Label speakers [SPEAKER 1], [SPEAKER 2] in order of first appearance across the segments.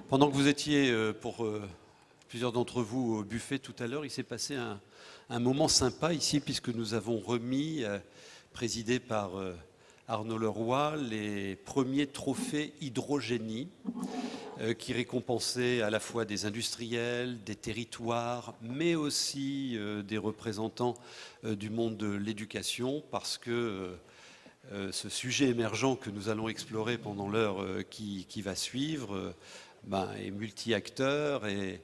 [SPEAKER 1] Pendant que vous étiez, pour plusieurs d'entre vous, au buffet tout à l'heure, il s'est passé un moment sympa ici, puisque nous avons remis, présidé par Arnaud Leroy, les premiers trophées Hydrogénie, qui récompensaient à la fois des industriels, des territoires, mais aussi des représentants du monde de l'éducation, parce que ce sujet émergent que nous allons explorer pendant l'heure qui va suivre est multi-acteurs et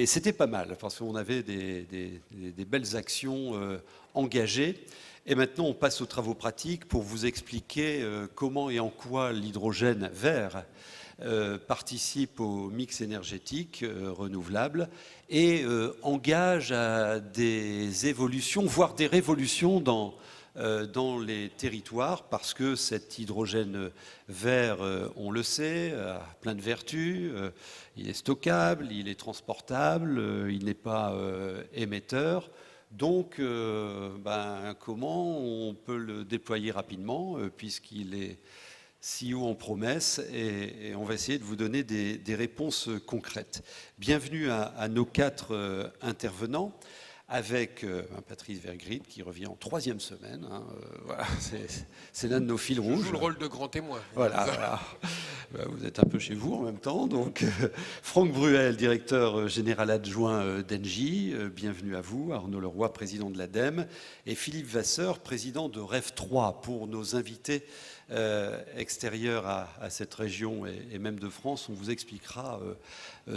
[SPEAKER 1] c'était pas mal parce qu'on avait des belles actions engagées. Et maintenant, on passe aux travaux pratiques pour vous expliquer comment et en quoi l'hydrogène vert participe au mix énergétique renouvelable et engage à des évolutions, voire des révolutions dans les territoires, parce que cet hydrogène vert, on le sait, a plein de vertus. Il est stockable, il est transportable, il n'est pas émetteur. Donc, comment on peut le déployer rapidement, puisqu'il est si haut en promesse, et on va essayer de vous donner des réponses concrètes. Bienvenue à nos 4 intervenants, avec Patrice Vergrit qui revient en 3e semaine. Voilà, c'est l'un de nos fils rouges.
[SPEAKER 2] Je joue le rôle de grand témoin.
[SPEAKER 1] Voilà. Vous êtes un peu chez vous en même temps. Donc, Franck Bruel, directeur général adjoint d'Engie, bienvenue à vous. Arnaud Leroy, président de l'ADEME. Et Philippe Vasseur, président de REV 3. Pour nos invités extérieurs à cette région et même de France, on vous expliquera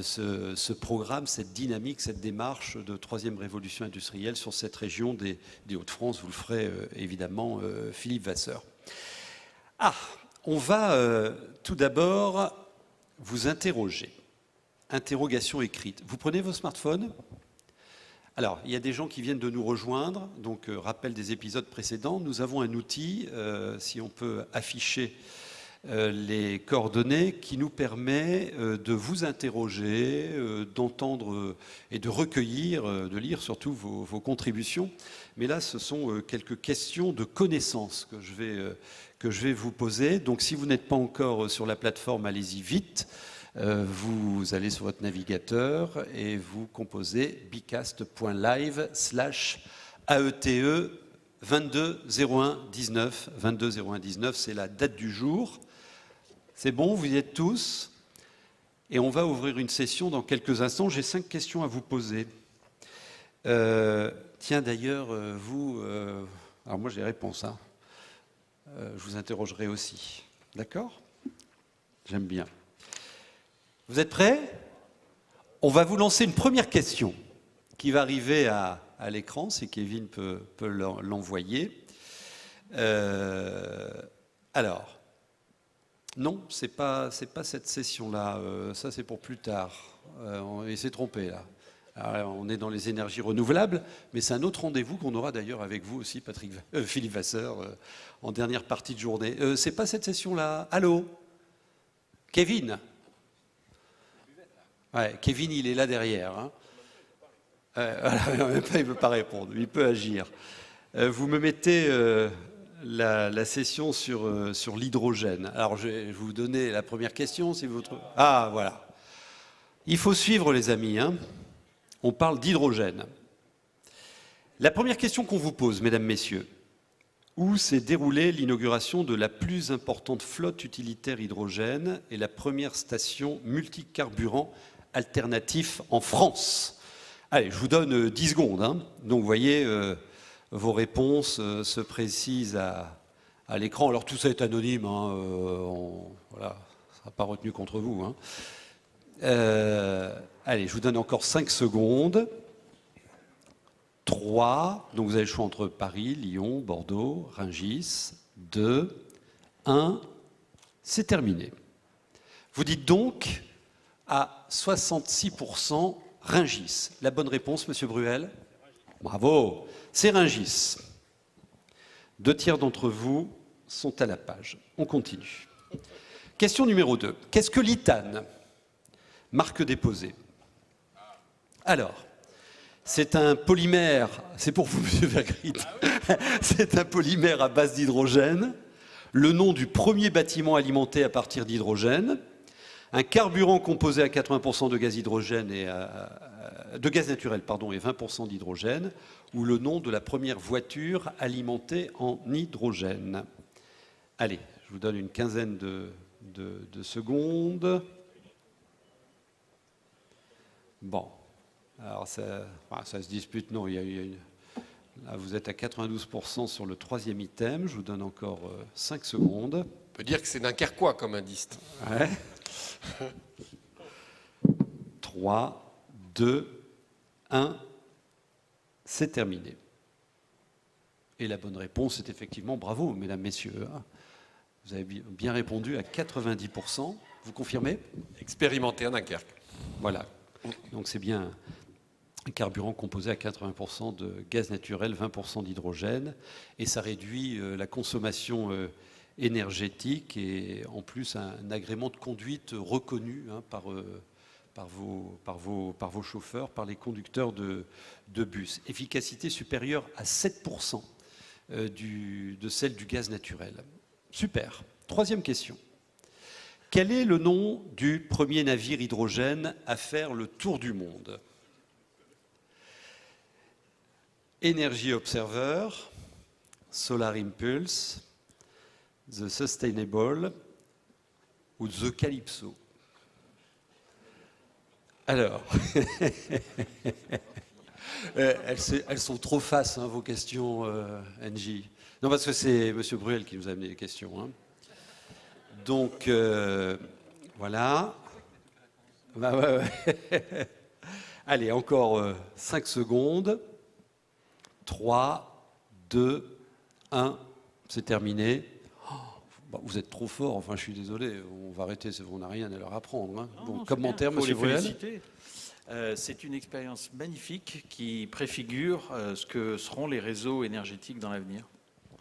[SPEAKER 1] ce programme, cette dynamique, cette démarche de 3e révolution industrielle sur cette région des Hauts-de-France. Vous le ferez évidemment, Philippe Vasseur. On va tout d'abord vous interroger. Interrogation écrite. Vous prenez vos smartphones ? Alors, il y a des gens qui viennent de nous rejoindre, donc rappel des épisodes précédents. Nous avons un outil, si on peut afficher les coordonnées, qui nous permet de vous interroger, d'entendre et de recueillir, de lire surtout vos contributions. Mais là, ce sont quelques questions de connaissances que je vais vous poser. Donc, si vous n'êtes pas encore sur la plateforme, allez-y vite. Vous allez sur votre navigateur et vous composez bicast.live/AETE 220119. 220119, c'est la date du jour. C'est bon, vous y êtes tous? Et on va ouvrir une session dans quelques instants. J'ai 5 questions à vous poser. Tiens, d'ailleurs, vous... alors moi, j'ai les réponses. Je vous interrogerai aussi. D'accord? J'aime bien. Vous êtes prêts? On va vous lancer une première question qui va arriver à l'écran, si Kevin peut l'envoyer. Alors, non, c'est pas cette session-là. Ça, c'est pour plus tard. Il s'est trompé, là. Alors, on est dans les énergies renouvelables, mais c'est un autre rendez-vous qu'on aura d'ailleurs avec vous aussi, Philippe Vasseur, en dernière partie de journée. C'est pas cette session-là. Allô? Kevin? Ouais, Kevin, il est là derrière. Voilà, il ne peut pas répondre, il peut agir. Vous me mettez la session sur l'hydrogène. Alors, je vais vous donner la première question. Si vous trouvez... Ah, voilà. Il faut suivre, les amis. On parle d'hydrogène. La première question qu'on vous pose, mesdames, messieurs, où s'est déroulée l'inauguration de la plus importante flotte utilitaire hydrogène et la première station multicarburant alternatif en France? Allez, je vous donne 10 secondes. Donc, vous voyez, vos réponses se précisent à l'écran. Alors, tout ça est anonyme. Voilà, ça ne sera pas retenu contre vous. Allez, je vous donne encore 5 secondes. 3. Donc, vous avez le choix entre Paris, Lyon, Bordeaux, Rungis. 2. 1. C'est terminé. Vous dites donc à 66% Rungis. La bonne réponse, Monsieur Bruel? Bravo, c'est Rungis. 2 tiers d'entre vous sont à la page. On continue. Question numéro 2. Qu'est-ce que l'ithane? Marque déposée. Alors, c'est un polymère, c'est pour vous, M. Vergrit, c'est un polymère à base d'hydrogène, le nom du premier bâtiment alimenté à partir d'hydrogène, un carburant composé à 80% de gaz hydrogène et de gaz naturel et 20% d'hydrogène, ou le nom de la première voiture alimentée en hydrogène. Allez, je vous donne une quinzaine de secondes. Bon, alors ça se dispute, non, là vous êtes à 92% sur le troisième item, je vous donne encore 5 secondes.
[SPEAKER 2] On peut dire que c'est dunkerquois comme indice.
[SPEAKER 1] Ouais. 3, 2, 1, c'est terminé. Et la bonne réponse est effectivement bravo, mesdames, messieurs. Vous avez bien répondu à 90%. Vous confirmez?
[SPEAKER 2] Expérimenté à Dunkerque.
[SPEAKER 1] Voilà. Donc c'est bien un carburant composé à 80% de gaz naturel, 20% d'hydrogène. Et ça réduit la consommation énergétique et en plus un agrément de conduite reconnu par vos chauffeurs, par les conducteurs de bus. Efficacité supérieure à 7% de celle du gaz naturel. Super. Troisième question. Quel est le nom du premier navire hydrogène à faire le tour du monde? Energy Observer, Solar Impulse, The Sustainable ou The Calypso? Alors, elles sont trop fasses, hein, vos questions, NJ. Non, parce que c'est M. Bruel qui nous a amené les questions. Hein. Donc, voilà. Bah, ouais. Allez, encore 5 secondes. 3, 2, 1, c'est terminé. Oh, vous êtes trop fort, enfin je suis désolé, on va arrêter, on n'a rien à leur apprendre. Hein.
[SPEAKER 3] Non,
[SPEAKER 1] commentaire, M. Bruel.
[SPEAKER 3] C'est une expérience magnifique qui préfigure ce que seront les réseaux énergétiques dans l'avenir.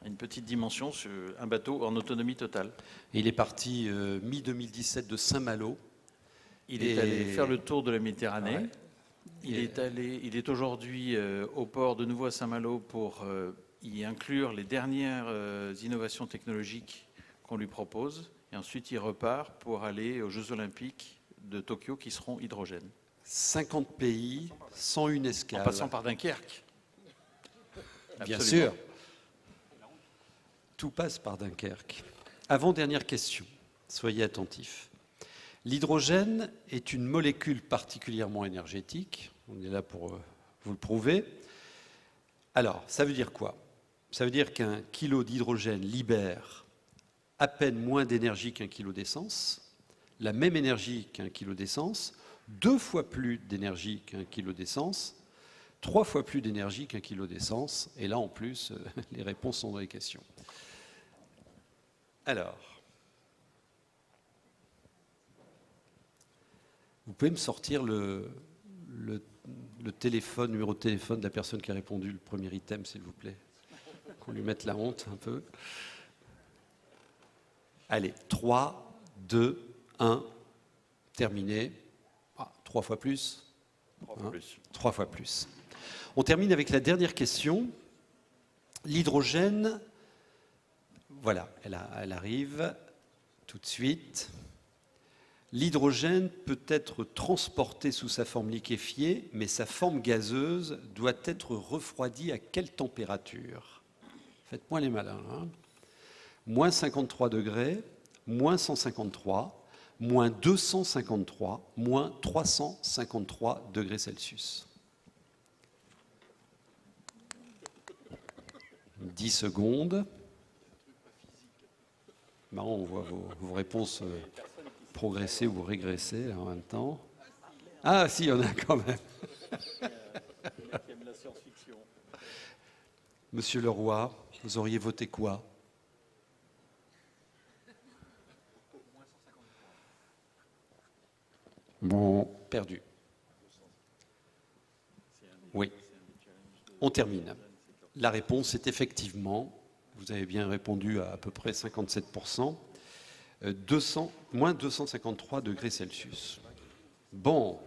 [SPEAKER 3] Une petite dimension sur un bateau en autonomie totale.
[SPEAKER 1] Et il est parti mi-2017 de Saint-Malo.
[SPEAKER 3] Il est allé faire le tour de la Méditerranée. Ouais. Il est aujourd'hui au port de nouveau à Saint-Malo pour y inclure les dernières innovations technologiques qu'on lui propose. Et ensuite, il repart pour aller aux Jeux Olympiques de Tokyo qui seront hydrogène.
[SPEAKER 1] 50 pays, 101 escales.
[SPEAKER 3] En passant par Dunkerque.
[SPEAKER 1] Bien
[SPEAKER 3] Absolument.
[SPEAKER 1] sûr. Tout passe par Dunkerque. Avant-dernière question, soyez attentifs. L'hydrogène est une molécule particulièrement énergétique. On est là pour vous le prouver. Alors, ça veut dire quoi? Ça veut dire qu'un kilo d'hydrogène libère à peine moins d'énergie qu'un kilo d'essence, la même énergie qu'un kilo d'essence, 2 fois plus d'énergie qu'un kilo d'essence, 3 fois plus d'énergie qu'un kilo d'essence. Et là, en plus, les réponses sont dans les questions. Alors, vous pouvez me sortir le téléphone, numéro de téléphone de la personne qui a répondu le premier item, s'il vous plaît. Qu'on lui mette la honte un peu. Allez, 3, 2, 1, terminé. 3 fois plus.
[SPEAKER 3] 3 fois plus.
[SPEAKER 1] 3 fois plus. On termine avec la dernière question. L'hydrogène, voilà, elle arrive tout de suite. L'hydrogène peut être transporté sous sa forme liquéfiée, mais sa forme gazeuse doit être refroidie à quelle température? Faites-moi les malins. Hein. Moins 53 degrés, moins 153, moins 253, moins 353 degrés Celsius. 10 secondes. Marrant, on voit vos réponses progresser ou régresser là, en même temps. Ah si, il y en a quand même. Monsieur Leroy, vous auriez voté quoi? Bon, perdu. Oui. On termine. La réponse est effectivement, vous avez bien répondu à peu près 57%, moins 253 degrés Celsius. Bon,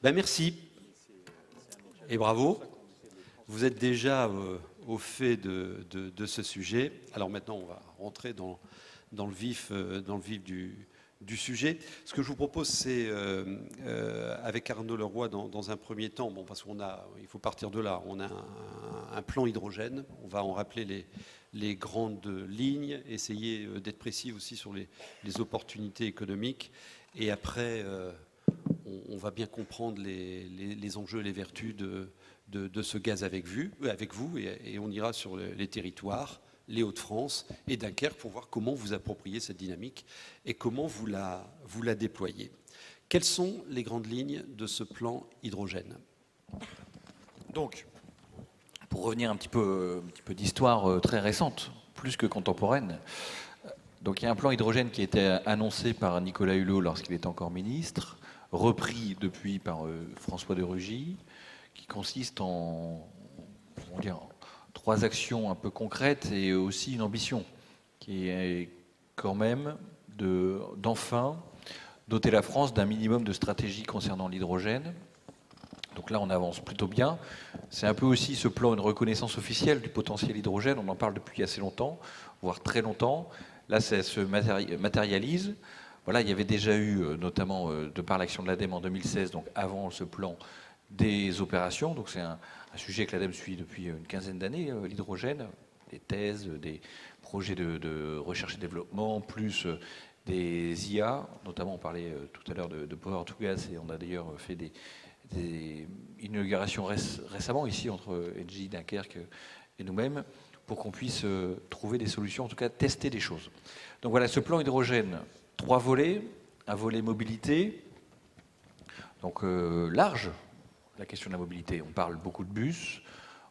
[SPEAKER 1] ben merci et bravo. Vous êtes déjà au fait de ce sujet. Alors maintenant, on va rentrer dans le vif du sujet. Ce que je vous propose, c'est, avec Arnaud Leroy, dans un premier temps, bon, parce il faut partir de là, on a un plan hydrogène, on va en rappeler les grandes lignes, essayer d'être précis aussi sur les opportunités économiques, et après, on va bien comprendre les enjeux et les vertus de ce gaz avec vous, et on ira sur les territoires, les Hauts-de-France et Dunkerque pour voir comment vous appropriez cette dynamique et comment vous la déployez. Quelles sont les grandes lignes de ce plan hydrogène?
[SPEAKER 4] Donc, pour revenir un petit peu d'histoire très récente, plus que contemporaine, donc il y a un plan hydrogène qui a été annoncé par Nicolas Hulot lorsqu'il était encore ministre, repris depuis par François de Rugy, qui consiste en 3 actions un peu concrètes et aussi une ambition qui est quand même d'enfin doter la France d'un minimum de stratégie concernant l'hydrogène. Donc là, on avance plutôt bien. C'est un peu aussi ce plan, une reconnaissance officielle du potentiel hydrogène. On en parle depuis assez longtemps, voire très longtemps. Là, ça se matérialise. Voilà, il y avait déjà eu, notamment de par l'action de l'ADEME en 2016, donc avant ce plan, des opérations. Donc c'est un sujet que l'ADEME suit depuis une quinzaine d'années, l'hydrogène, des thèses, des projets de recherche et développement, plus des IA. Notamment, on parlait tout à l'heure de Power to Gas, et on a d'ailleurs fait des inaugurations récemment ici entre Engie, Dunkerque et nous-mêmes, pour qu'on puisse trouver des solutions, en tout cas tester des choses. Donc voilà, ce plan hydrogène, 3 volets, un volet mobilité, donc large, la question de la mobilité. On parle beaucoup de bus,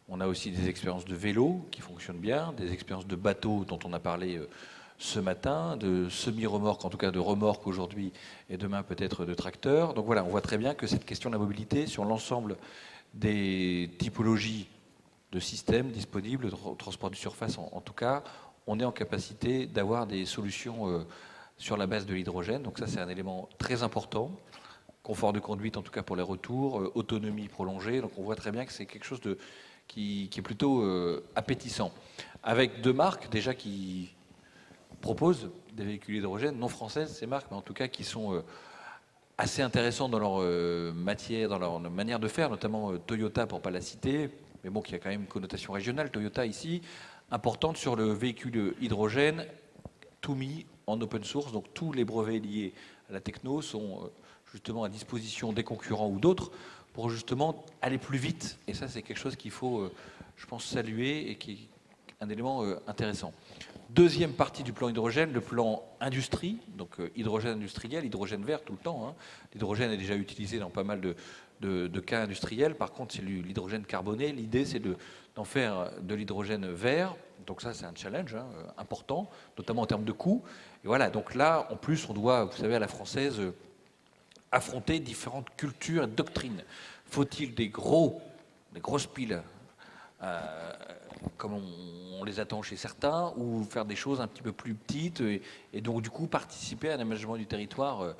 [SPEAKER 4] on a aussi des expériences de vélo qui fonctionnent bien, des expériences de bateaux dont on a parlé ce matin, de semi-remorques, en tout cas de remorques aujourd'hui, et demain peut-être de tracteurs. Donc voilà, on voit très bien que cette question de la mobilité, sur l'ensemble des typologies de systèmes disponibles, de transport de surface en tout cas, on est en capacité d'avoir des solutions sur la base de l'hydrogène. Donc ça, c'est un élément très important. Confort de conduite, en tout cas pour les retours, autonomie prolongée. Donc on voit très bien que c'est quelque chose qui est plutôt appétissant. Avec 2 marques déjà qui proposent des véhicules hydrogène, non françaises ces marques, mais en tout cas qui sont assez intéressantes dans leur matière, dans leur manière de faire, notamment Toyota pour ne pas la citer, mais bon, qui a quand même une connotation régionale, Toyota ici, importante sur le véhicule hydrogène, tout mis en open source. Donc tous les brevets liés à la techno sont justement à disposition des concurrents ou d'autres pour justement aller plus vite. Et ça, c'est quelque chose qu'il faut, je pense, saluer et qui est un élément intéressant. Deuxième partie du plan hydrogène, le plan industrie, donc hydrogène industriel, hydrogène vert tout le temps. Hein. L'hydrogène est déjà utilisé dans pas mal de cas industriels. Par contre, c'est l'hydrogène carboné. L'idée, c'est d'en faire de l'hydrogène vert. Donc ça, c'est un challenge important, notamment en termes de coûts. Et voilà, donc là, en plus, on doit, vous savez, à la française, affronter différentes cultures et doctrines. Faut-il des grosses piles, comme on les attend chez certains, ou faire des choses un petit peu plus petites, et donc du coup participer à un aménagement du territoire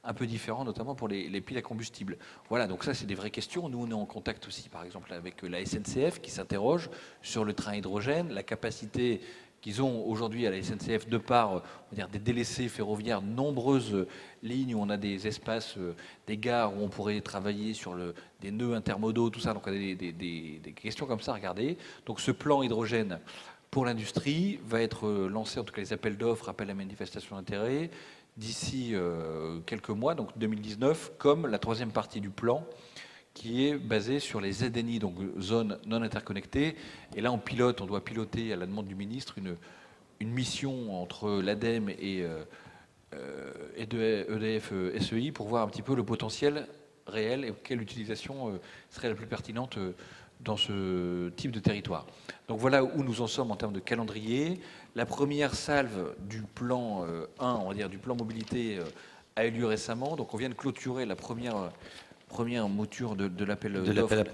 [SPEAKER 4] un peu différent, notamment pour les piles à combustible. Voilà, donc ça c'est des vraies questions. Nous on est en contact aussi par exemple avec la SNCF qui s'interroge sur le train hydrogène, la capacité qu'ils ont aujourd'hui à la SNCF de par on va dire, des délaissés ferroviaires, nombreuses lignes où on a des espaces, des gares où on pourrait travailler sur des nœuds intermodaux, tout ça. Donc on a des questions comme ça à regarder. Donc ce plan hydrogène pour l'industrie va être lancé, en tout cas les appels d'offres, appels à manifestation d'intérêt, d'ici quelques mois, donc 2019, comme la 3e partie du plan, qui est basée sur les ZNI, donc zones non interconnectées. Et là, on doit piloter à la demande du ministre une mission entre l'ADEME et EDF SEI pour voir un petit peu le potentiel réel et quelle utilisation serait la plus pertinente dans ce type de territoire. Donc voilà où nous en sommes en termes de calendrier. La première salve du plan 1, on va dire du plan mobilité, a eu lieu récemment. Donc on vient de clôturer la première mouture de l'appel à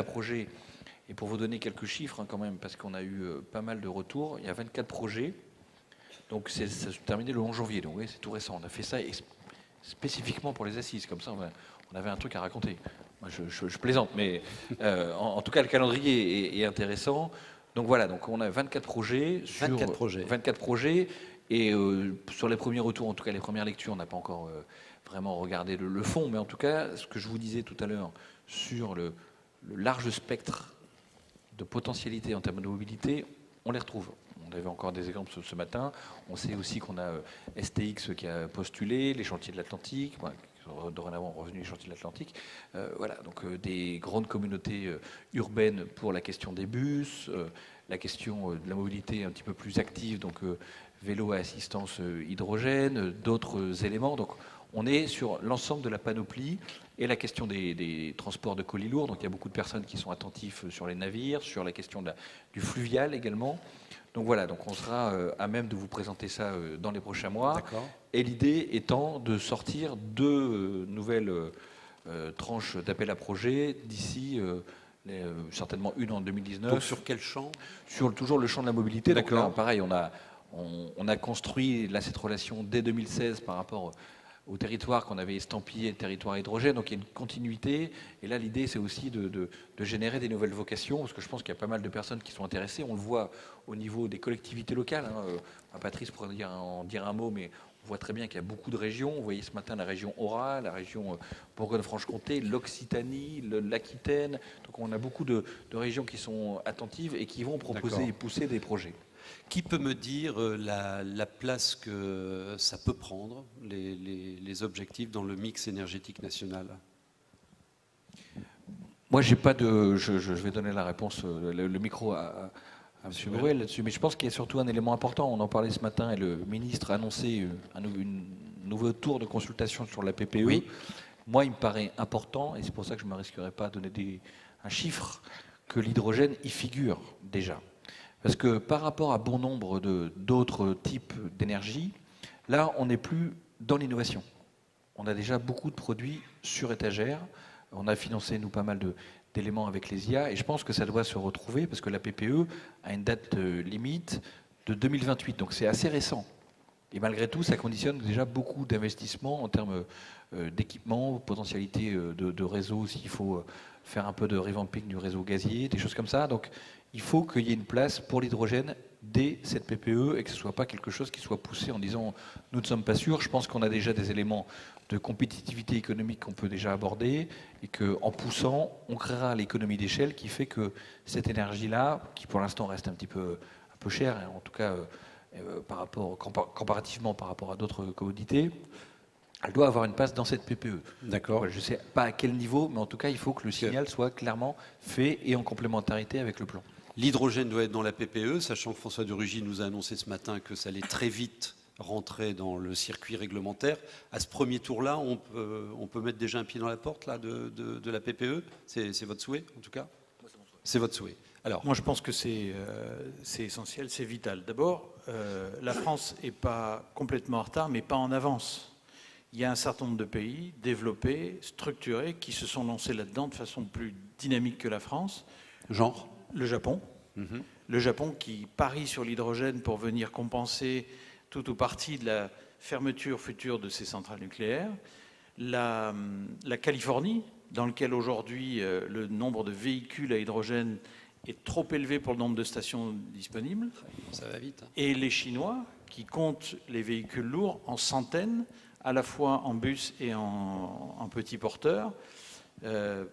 [SPEAKER 4] projet. Et pour vous donner quelques chiffres quand même, parce qu'on a eu pas mal de retours, il y a 24 projets. Donc ça se terminé le 11 janvier, donc oui, c'est tout récent. On a fait ça spécifiquement pour les assises. Comme ça, on avait un truc à raconter. Moi, je plaisante, mais en tout cas, le calendrier est intéressant. Donc voilà, donc on a 24 projets. 24 projets. Et sur les premiers retours, en tout cas les premières lectures, on n'a pas encore vraiment regardé le fond. Mais en tout cas, ce que je vous disais tout à l'heure sur le large spectre de potentialités en termes de mobilité, on les retrouve. On avait encore des exemples ce matin. On sait aussi qu'on a STX qui a postulé, les chantiers de l'Atlantique, qui sont dorénavant revenus les chantiers de l'Atlantique. Voilà, donc des grandes communautés urbaines pour la question des bus, la question de la mobilité un petit peu plus active, donc vélo à assistance hydrogène, d'autres éléments. Donc on est sur l'ensemble de la panoplie et la question des transports de colis lourds. Donc il y a beaucoup de personnes qui sont attentifs sur les navires, sur la question du fluvial également. Donc voilà, donc on sera à même de vous présenter ça dans les prochains mois.
[SPEAKER 1] D'accord.
[SPEAKER 4] Et l'idée étant de sortir 2 nouvelles tranches d'appel à projet d'ici certainement une en 2019.
[SPEAKER 1] Donc sur quel champ?
[SPEAKER 4] Sur toujours le champ de la mobilité. Donc
[SPEAKER 1] D'accord.
[SPEAKER 4] là, pareil, on a construit là cette relation dès 2016 par rapport au territoire qu'on avait estampillé, territoire hydrogène. Donc il y a une continuité. Et là, l'idée, c'est aussi de générer des nouvelles vocations, parce que je pense qu'il y a pas mal de personnes qui sont intéressées. On le voit au niveau des collectivités locales. Patrice pourrait en dire un mot, mais on voit très bien qu'il y a beaucoup de régions. Vous voyez ce matin la région Aura, la région Bourgogne-Franche-Comté, l'Occitanie, l'Aquitaine. Donc on a beaucoup de régions qui sont attentives et qui vont proposer et pousser des projets.
[SPEAKER 1] Qui peut me dire la place que ça peut prendre, les objectifs dans le mix énergétique national?
[SPEAKER 4] Moi, j'ai pas de. Je vais donner la réponse, le micro à M. Bruel là-dessus, mais je pense qu'il y a surtout un élément important. On en parlait ce matin et le ministre a annoncé un nouveau tour de consultation sur la PPE.
[SPEAKER 1] Oui.
[SPEAKER 4] Moi, il me paraît important, et c'est pour ça que je ne me risquerai pas à donner un chiffre, que l'hydrogène y figure déjà. Parce que par rapport à bon nombre d'autres types d'énergie, là, on n'est plus dans l'innovation. On a déjà beaucoup de produits sur étagère. On a financé, nous, pas mal d'éléments avec les IA, et je pense que ça doit se retrouver, parce que la PPE a une date limite de 2028, donc c'est assez récent. Et malgré tout, ça conditionne déjà beaucoup d'investissements en termes d'équipement, potentialité de réseau, s'il faut faire un peu de revamping du réseau gazier, des choses comme ça. Donc il faut qu'il y ait une place pour l'hydrogène dès cette PPE et que ce ne soit pas quelque chose qui soit poussé en disant nous ne sommes pas sûrs. Je pense qu'on a déjà des éléments de compétitivité économique qu'on peut déjà aborder et qu'en poussant, on créera l'économie d'échelle qui fait que cette énergie-là, qui pour l'instant reste un peu chère, en tout cas comparativement par rapport à d'autres commodités, elle doit avoir une place dans cette PPE.
[SPEAKER 1] D'accord.
[SPEAKER 4] Voilà, je ne sais pas à quel niveau, mais en tout cas, il faut que le signal soit clairement fait et en complémentarité avec le plan.
[SPEAKER 1] L'hydrogène doit être dans la PPE, sachant que François de Rugy nous a annoncé ce matin que ça allait très vite rentrer dans le circuit réglementaire. À ce premier tour-là, on peut mettre déjà un pied dans la porte là, de la PPE. C'est votre souhait, en tout cas? C'est votre souhait. Alors,
[SPEAKER 3] moi, je pense que c'est essentiel, c'est vital. D'abord, la France n'est pas complètement en retard, mais pas en avance. Il y a un certain nombre de pays développés, structurés, qui se sont lancés là-dedans de façon plus dynamique que la France.
[SPEAKER 1] genre
[SPEAKER 3] Le Japon. Le Japon qui parie sur l'hydrogène pour venir compenser tout ou partie de la fermeture future de ses centrales nucléaires. La Californie, dans laquelle aujourd'hui le nombre de véhicules à hydrogène est trop élevé pour le nombre de stations disponibles.
[SPEAKER 1] Ça va vite.
[SPEAKER 3] Et les Chinois qui comptent les véhicules lourds en centaines, à la fois en bus et en petits porteurs,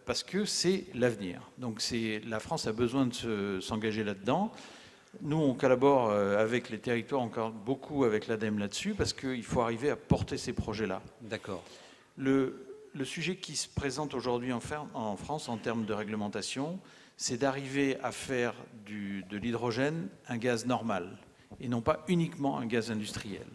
[SPEAKER 3] parce que c'est l'avenir. Donc la France a besoin de s'engager là-dedans. Nous, on collabore avec les territoires encore beaucoup avec l'ADEME là-dessus, parce qu'il faut arriver à porter ces projets-là.
[SPEAKER 1] D'accord.
[SPEAKER 3] Le sujet qui se présente aujourd'hui en France en termes de réglementation, c'est d'arriver à faire de l'hydrogène un gaz normal, et non pas uniquement un gaz industriel.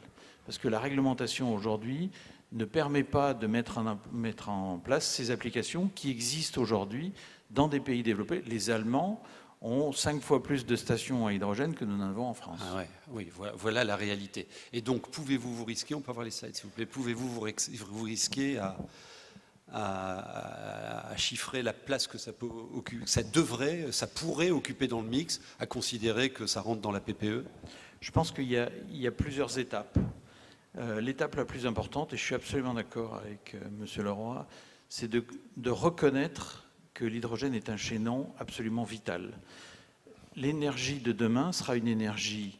[SPEAKER 3] Parce que la réglementation aujourd'hui ne permet pas de mettre en place ces applications qui existent aujourd'hui dans des pays développés. Les Allemands ont 5 fois plus de stations à hydrogène que nous en avons en France.
[SPEAKER 1] Ah ouais, oui, voilà la réalité. Et donc, pouvez-vous vous risquer, on peut avoir les slides s'il vous plaît, pouvez-vous vous risquer à chiffrer la place que ça peut occuper, ça pourrait occuper dans le mix, à considérer que ça rentre dans la PPE?
[SPEAKER 3] Je pense qu'il y a plusieurs étapes. L'étape la plus importante, et je suis absolument d'accord avec M. Leroy, c'est de reconnaître que l'hydrogène est un chaînon absolument vital. L'énergie de demain sera une énergie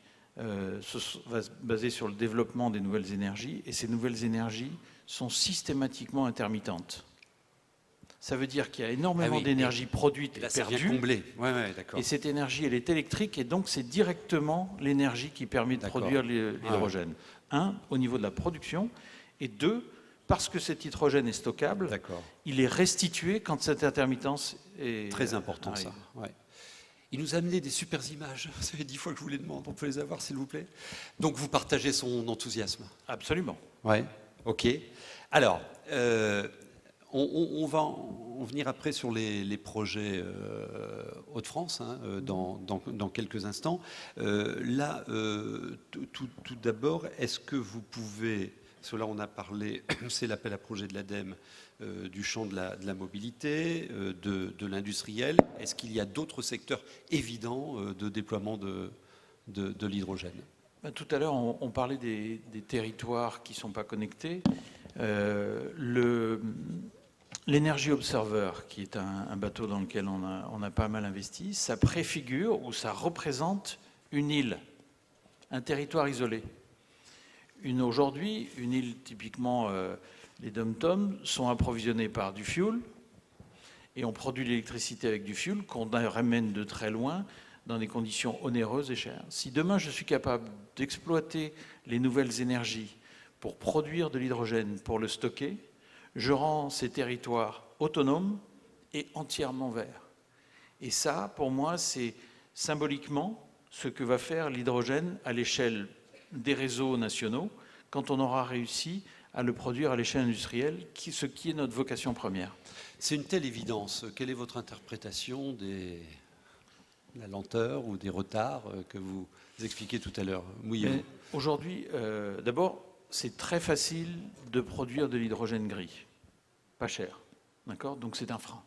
[SPEAKER 3] basée sur le développement des nouvelles énergies, et ces nouvelles énergies sont systématiquement intermittentes. Ça veut dire qu'il y a énormément d'énergie produite et perdue.
[SPEAKER 1] Comblé. Ouais, d'accord.
[SPEAKER 3] Et cette énergie, elle est électrique, et donc c'est directement l'énergie qui permet de produire l'hydrogène. Un, au niveau de la production, et deux, parce que cet hydrogène est stockable, il est restitué quand cette intermittence est...
[SPEAKER 1] Très important, ça. Ouais. Il nous a amené des super images. Ça fait 10 fois que je vous les demande. On peut les avoir, s'il vous plaît? Donc, vous partagez son enthousiasme?
[SPEAKER 3] Absolument.
[SPEAKER 1] Ouais, ok. Alors, on va en venir après sur les projets Hauts-de-France, hein, dans quelques instants. Là, tout d'abord, est-ce que vous pouvez... Parce que là, on a parlé, c'est l'appel à projet de l'ADEME, du champ de la mobilité, de l'industriel. Est-ce qu'il y a d'autres secteurs évidents de déploiement de l'hydrogène?
[SPEAKER 3] Tout à l'heure, on parlait des territoires qui ne sont pas connectés. L'Energy Observer, qui est un bateau dans lequel on a pas mal investi, ça préfigure ou ça représente une île, un territoire isolé. Aujourd'hui, une île, typiquement, les dom-toms sont approvisionnés par du fioul, et on produit l'électricité avec du fioul qu'on ramène de très loin dans des conditions onéreuses et chères. Si demain je suis capable d'exploiter les nouvelles énergies pour produire de l'hydrogène, pour le stocker, je rends ces territoires autonomes et entièrement verts. Et ça, pour moi, c'est symboliquement ce que va faire l'hydrogène à l'échelle des réseaux nationaux quand on aura réussi à le produire à l'échelle industrielle, ce qui est notre vocation première.
[SPEAKER 1] C'est une telle évidence. Quelle est votre interprétation de la lenteur ou des retards que vous expliquez tout à l'heure?
[SPEAKER 3] Aujourd'hui, d'abord, c'est très facile de produire de l'hydrogène gris, pas cher, d'accord? Donc c'est un frein.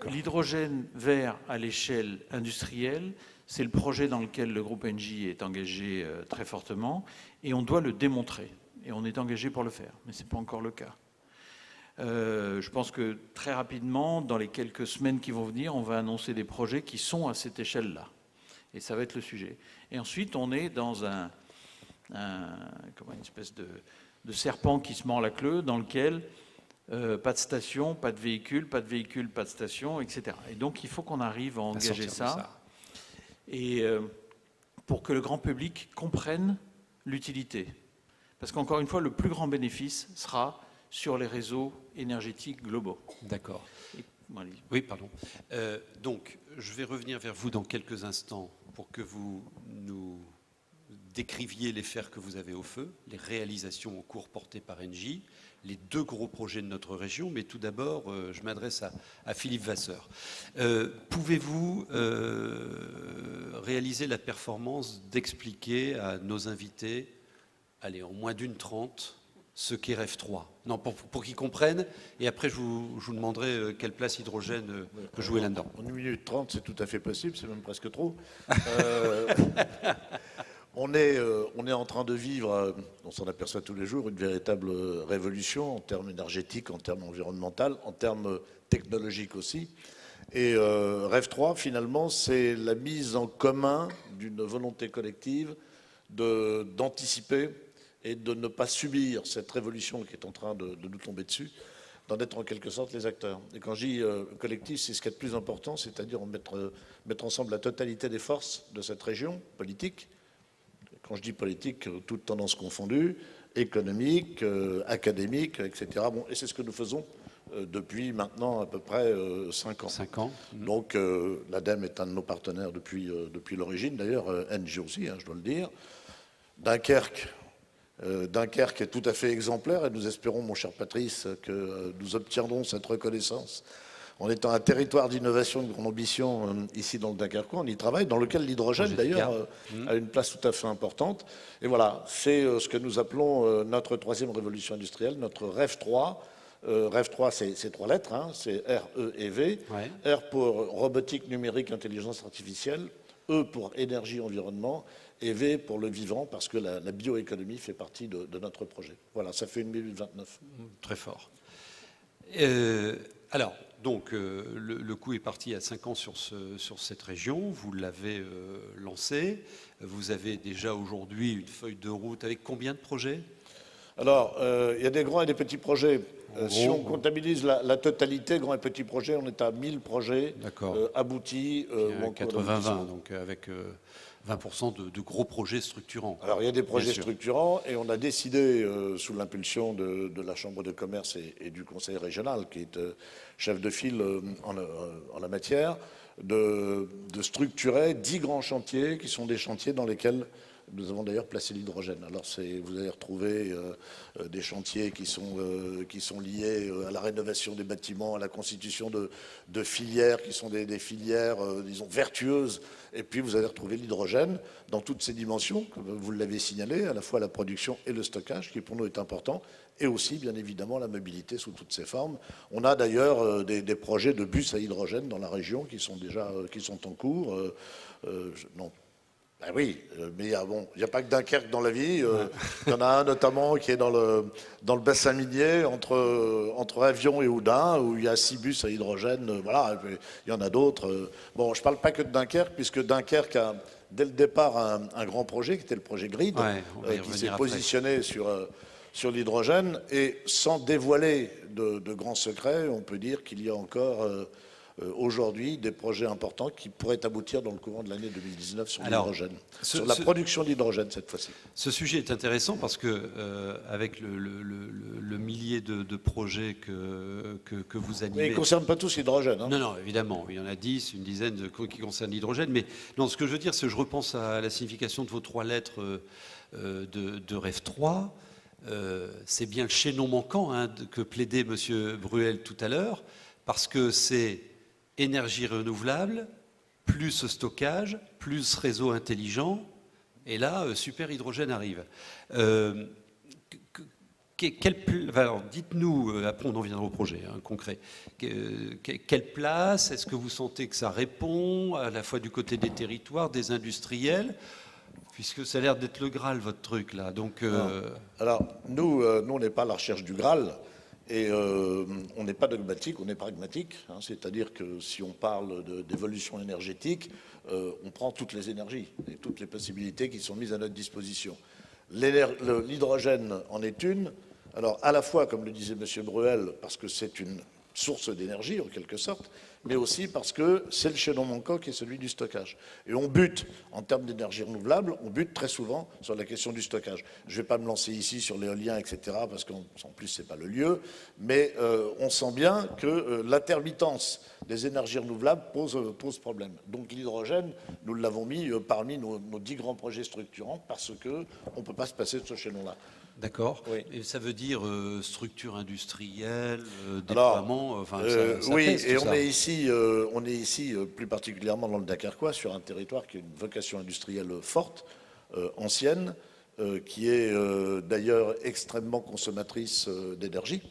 [SPEAKER 3] L'hydrogène vert à l'échelle industrielle, c'est le projet dans lequel le groupe Engie est engagé très fortement, et on doit le démontrer. Et on est engagé pour le faire, mais ce n'est pas encore le cas. Je pense que très rapidement, dans les quelques semaines qui vont venir, on va annoncer des projets qui sont à cette échelle-là. Et ça va être le sujet. Et ensuite, on est dans une espèce de serpent qui se mord la queue, dans lequel pas de station, pas de véhicule, pas de station, etc. Et donc, il faut qu'on arrive à engager ça. Et pour que le grand public comprenne l'utilité. Parce qu'encore une fois, le plus grand bénéfice sera sur les réseaux énergétiques globaux.
[SPEAKER 1] D'accord. Oui, pardon. Donc, je vais revenir vers vous dans quelques instants pour que vous nous décriviez les fers que vous avez au feu, les réalisations en cours portées par Engie, les deux gros projets de notre région. Mais tout d'abord, je m'adresse à Philippe Vasseur. Pouvez-vous réaliser la performance d'expliquer à nos invités, allez, en moins d'une 30, ce qu'est REV 3. Non, pour qu'ils comprennent, et après je vous demanderai quelle place hydrogène peut jouer là-dedans.
[SPEAKER 5] En 1 minute 30, c'est tout à fait possible, c'est même presque trop. On est en train de vivre, on s'en aperçoit tous les jours, une véritable révolution en termes énergétiques, en termes environnementaux, en termes technologiques aussi. Et REV 3, finalement, c'est la mise en commun d'une volonté collective d'anticiper et de ne pas subir cette révolution qui est en train de nous tomber dessus, d'en être en quelque sorte les acteurs. Et quand je dis collectif, c'est ce qui est le plus important, c'est-à-dire mettre ensemble la totalité des forces de cette région politique. Quand je dis politique, toutes tendances confondues, économique, académique, etc. Bon, et c'est ce que nous faisons depuis maintenant à peu près 5 ans.
[SPEAKER 1] 5 ans.
[SPEAKER 5] Donc l'ADEME est un de nos partenaires depuis l'origine, d'ailleurs Engie aussi, hein, je dois le dire. Dunkerque est tout à fait exemplaire et nous espérons, mon cher Patrice, que nous obtiendrons cette reconnaissance en étant un territoire d'innovation de grande ambition ici dans le Dunkerquois. On y travaille, dans lequel l'hydrogène d'ailleurs a une place tout à fait importante. Et voilà, c'est ce que nous appelons notre troisième révolution industrielle, notre REV 3. REV 3, c'est 3 lettres, hein, c'est R, E et V. Ouais. R pour robotique, numérique, intelligence artificielle. E pour énergie, environnement, et V pour le vivant, parce que la bioéconomie fait partie de notre projet. Voilà, ça fait 1 minute 29.
[SPEAKER 1] Très fort. Alors, donc, le coup est parti à 5 ans sur cette région. Vous l'avez lancé. Vous avez déjà aujourd'hui une feuille de route avec combien de projets?
[SPEAKER 5] Alors, il y a des grands et des petits projets.
[SPEAKER 1] En
[SPEAKER 5] Si
[SPEAKER 1] gros,
[SPEAKER 5] on comptabilise la totalité, grands et petits projets, on est à 1000 projets aboutis. ou en cours
[SPEAKER 1] 80-20, donc avec 20% de gros projets structurants.
[SPEAKER 5] Alors, il y a des projets
[SPEAKER 1] Bien sûr.
[SPEAKER 5] structurants et on a décidé, sous l'impulsion de la Chambre de commerce et du Conseil régional, qui est chef de file en la matière, de structurer 10 grands chantiers qui sont des chantiers dans lesquels nous avons d'ailleurs placé l'hydrogène. Alors, vous allez retrouver des chantiers qui sont liés à la rénovation des bâtiments, à la constitution de filières qui sont des filières, disons, vertueuses. Et puis, vous allez retrouver l'hydrogène dans toutes ses dimensions, comme vous l'avez signalé, à la fois la production et le stockage, qui pour nous est important, et aussi, bien évidemment, la mobilité sous toutes ses formes. On a d'ailleurs des projets de bus à hydrogène dans la région qui sont en cours. Non. Ben oui, mais il n'y a pas que Dunkerque dans la vie. Il y en a un notamment qui est dans le bassin minier entre Avion et Houdain, où il y a 6 bus à hydrogène. Voilà, et puis, il y en a d'autres. Bon, je ne parle pas que de Dunkerque, puisque Dunkerque a dès le départ un grand projet, qui était le projet GRID, qui s'est positionné sur l'hydrogène. Et sans dévoiler de grands secrets, on peut dire qu'il y a encore aujourd'hui des projets importants qui pourraient aboutir dans le courant de l'année 2019 sur l'hydrogène, sur la production d'hydrogène cette fois-ci.
[SPEAKER 1] Ce sujet est intéressant parce que avec le millier de projets que vous animez...
[SPEAKER 5] Mais ils ne concernent pas tous l'hydrogène. Hein.
[SPEAKER 1] Non, non, évidemment. Il y en a 10, une dizaine qui concernent l'hydrogène. Mais non, ce que je veux dire, c'est que je repense à la signification de vos 3 lettres de REV 3. C'est bien le chaînon manquant que plaidait M. Bruel tout à l'heure, parce que c'est énergie renouvelable, plus stockage, plus réseau intelligent, et là, super hydrogène arrive. Alors, dites-nous, après on en viendra au projet concret, quelle place, est-ce que vous sentez que ça répond à la fois du côté des territoires, des industriels, puisque ça a l'air d'être le Graal, votre truc, là. Donc,
[SPEAKER 5] Alors, nous, on n'est pas à la recherche du Graal. Et on n'est pas dogmatique, on est pragmatique. Hein, c'est-à-dire que si on parle d'évolution énergétique, on prend toutes les énergies et toutes les possibilités qui sont mises à notre disposition. L'hydrogène en est une. Alors, à la fois, comme le disait M. Bruel, parce que c'est une source d'énergie, en quelque sorte, mais aussi parce que c'est le chaînon manquant qui est celui du stockage. Et on bute, en termes d'énergie renouvelable, on bute très souvent sur la question du stockage. Je ne vais pas me lancer ici sur l'éolien, etc., parce qu'en plus, ce n'est pas le lieu, mais on sent bien que l'intermittence des énergies renouvelables pose problème. Donc l'hydrogène, nous l'avons mis parmi nos 10 grands projets structurants, parce qu'on ne peut pas se passer de ce chaînon-là.
[SPEAKER 1] d'accord.
[SPEAKER 5] Oui.
[SPEAKER 1] Et ça veut dire structure industrielle, déploiement. Enfin, ça
[SPEAKER 5] oui,
[SPEAKER 1] pèse,
[SPEAKER 5] et
[SPEAKER 1] tout
[SPEAKER 5] on
[SPEAKER 1] ça.
[SPEAKER 5] est ici plus particulièrement dans le Dunkerquois, sur un territoire qui a une vocation industrielle forte, ancienne, qui est d'ailleurs extrêmement consommatrice d'énergie,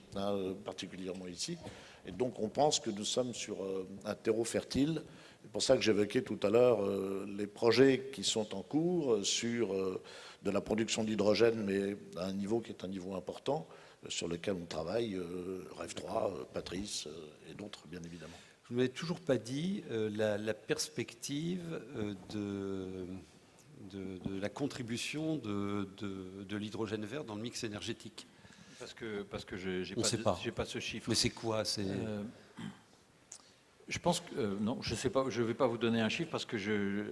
[SPEAKER 5] particulièrement ici. Et donc on pense que nous sommes sur un terreau fertile. C'est pour ça que j'évoquais tout à l'heure les projets qui sont en cours sur de la production d'hydrogène, mais à un niveau qui est un niveau important, sur lequel on travaille, REV 3, Patrice et d'autres, bien évidemment.
[SPEAKER 1] Vous ne m'avez toujours pas dit la perspective de la contribution de l'hydrogène vert dans le mix énergétique.
[SPEAKER 3] Parce que je
[SPEAKER 1] On sait pas.
[SPEAKER 3] n'ai pas ce chiffre.
[SPEAKER 1] Mais c'est quoi?
[SPEAKER 3] Je pense que non, je sais pas. Je ne vais pas vous donner un chiffre parce que je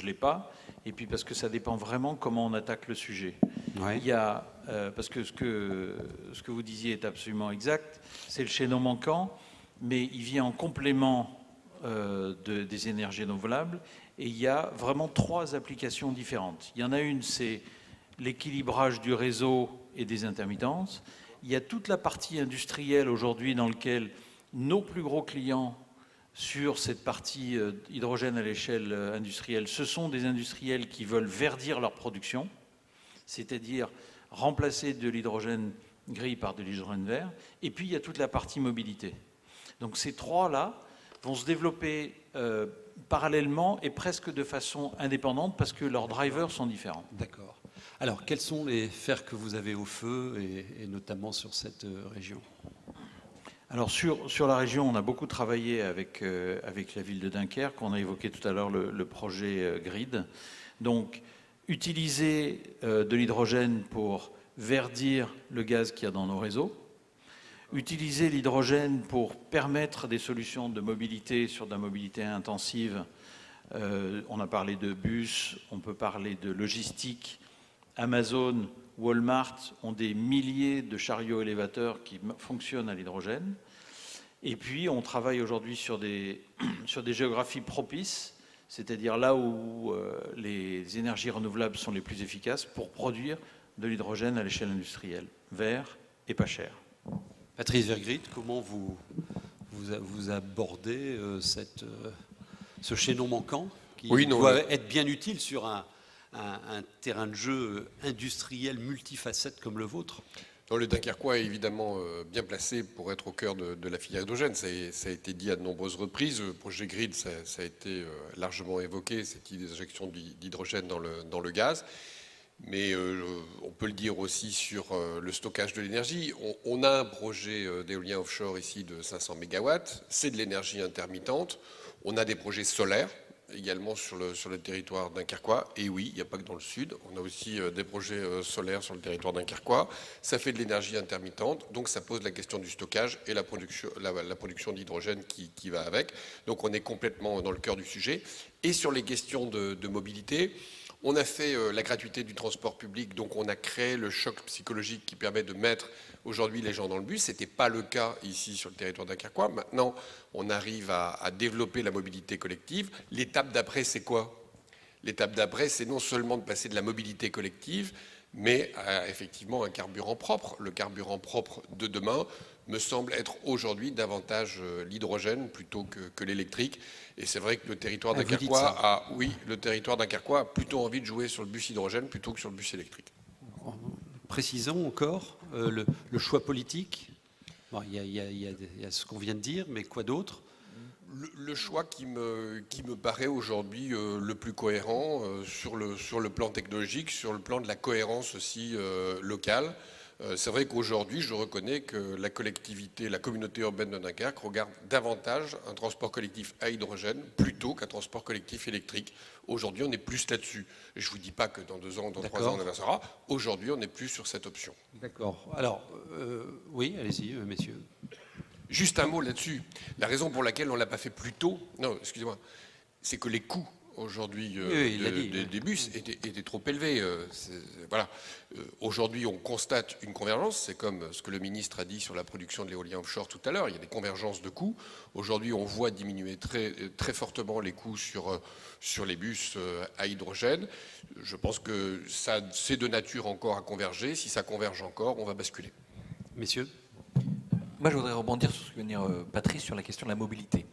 [SPEAKER 3] l'ai pas, et puis parce que ça dépend vraiment comment on attaque le sujet.
[SPEAKER 1] Ouais.
[SPEAKER 3] Il y a parce que ce que vous disiez est absolument exact. C'est le chaînon manquant, mais il vient en complément des énergies renouvelables. Et il y a vraiment 3 applications différentes. Il y en a une, c'est l'équilibrage du réseau et des intermittences. Il y a toute la partie industrielle aujourd'hui dans laquelle nos plus gros clients sur cette partie hydrogène à l'échelle industrielle, ce sont des industriels qui veulent verdir leur production, c'est-à-dire remplacer de l'hydrogène gris par de l'hydrogène vert. Et puis il y a toute la partie mobilité. Donc ces 3-là vont se développer parallèlement et presque de façon indépendante parce que leurs drivers sont différents.
[SPEAKER 1] D'accord. Alors, quels sont les fers que vous avez au feu, et notamment sur cette région?
[SPEAKER 3] Alors sur la région, on a beaucoup travaillé avec la ville de Dunkerque. On a évoqué tout à l'heure le projet GRID. Donc, utiliser de l'hydrogène pour verdir le gaz qu'il y a dans nos réseaux. Utiliser l'hydrogène pour permettre des solutions de mobilité sur de la mobilité intensive. On a parlé de bus, on peut parler de logistique. Amazon, Walmart ont des milliers de chariots élévateurs qui fonctionnent à l'hydrogène. Et puis, on travaille aujourd'hui sur des géographies propices, c'est-à-dire là où les énergies renouvelables sont les plus efficaces pour produire de l'hydrogène à l'échelle industrielle, vert et pas cher.
[SPEAKER 1] Patrice Vergrit, comment vous abordez ce chaînon manquant qui doit être bien utile sur un terrain de jeu industriel multifacette comme le vôtre?
[SPEAKER 2] Le Dunkerquois est évidemment bien placé pour être au cœur de la filière hydrogène. Ça a été dit à de nombreuses reprises. Le projet GRID, ça a été largement évoqué, cette idée d'injection d'hydrogène dans le gaz. Mais on peut le dire aussi sur le stockage de l'énergie. On a un projet d'éolien offshore ici de 500 MW. C'est de l'énergie intermittente. On a des projets solaires également sur le territoire dunkerquois. Et oui, il n'y a pas que dans le sud. On a aussi des projets solaires sur le territoire dunkerquois. Ça fait de l'énergie intermittente. Donc ça pose la question du stockage et la production d'hydrogène qui va avec. Donc on est complètement dans le cœur du sujet. Et sur les questions de mobilité, on a fait la gratuité du transport public, donc on a créé le choc psychologique qui permet de mettre aujourd'hui les gens dans le bus. Ce n'était pas le cas ici sur le territoire dunkerquois. Maintenant, on arrive à développer la mobilité collective. L'étape d'après, c'est quoi? L'étape d'après, c'est non seulement de passer de la mobilité collective, mais effectivement un carburant propre. Le carburant propre de demain me semble être aujourd'hui davantage l'hydrogène plutôt que l'électrique. Et c'est vrai que le territoire dunkerquois le territoire dunkerquois a plutôt envie de jouer sur le bus hydrogène plutôt que sur le bus électrique.
[SPEAKER 1] Précisons encore le choix politique. Bon, il y a ce qu'on vient de dire, mais quoi d'autre?
[SPEAKER 2] Le choix qui me paraît aujourd'hui le plus cohérent sur le plan technologique, sur le plan de la cohérence aussi locale. C'est vrai qu'aujourd'hui, je reconnais que la collectivité, la communauté urbaine de Dunkerque regarde davantage un transport collectif à hydrogène plutôt qu'un transport collectif électrique. Aujourd'hui, on est plus là-dessus. Et je ne vous dis pas que dans 2 ans, dans 3 ans, on avancera. Aujourd'hui, on n'est plus sur cette option.
[SPEAKER 1] D'accord. Alors, oui, allez-y, messieurs.
[SPEAKER 2] Juste un mot là-dessus. La raison pour laquelle on ne l'a pas fait plus tôt, non, excusez-moi, c'est que les coûts aujourd'hui des bus étaient trop élevés. Voilà. Aujourd'hui, on constate une convergence. C'est comme ce que le ministre a dit sur la production de l'éolien offshore tout à l'heure. Il y a des convergences de coûts. Aujourd'hui, on voit diminuer très, très fortement les coûts sur les bus à hydrogène. Je pense que c'est de nature encore à converger. Si ça converge encore, on va basculer.
[SPEAKER 1] Messieurs?
[SPEAKER 4] Moi, je voudrais rebondir sur ce que vient de dire Patrice sur la question de la mobilité.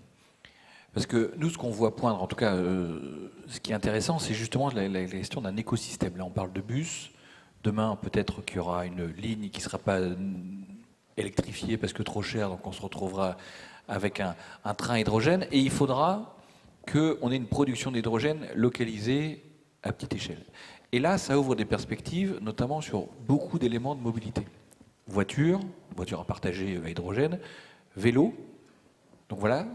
[SPEAKER 4] Parce que nous, ce qu'on voit poindre, en tout cas, ce qui est intéressant, c'est justement la question d'un écosystème. Là, on parle de bus. Demain, peut-être qu'il y aura une ligne qui ne sera pas électrifiée parce que trop chère, donc on se retrouvera avec un train hydrogène. Et il faudra qu'on ait une production d'hydrogène localisée à petite échelle. Et là, ça ouvre des perspectives, notamment sur beaucoup d'éléments de mobilité. Voiture à partager à hydrogène, vélo. Donc voilà.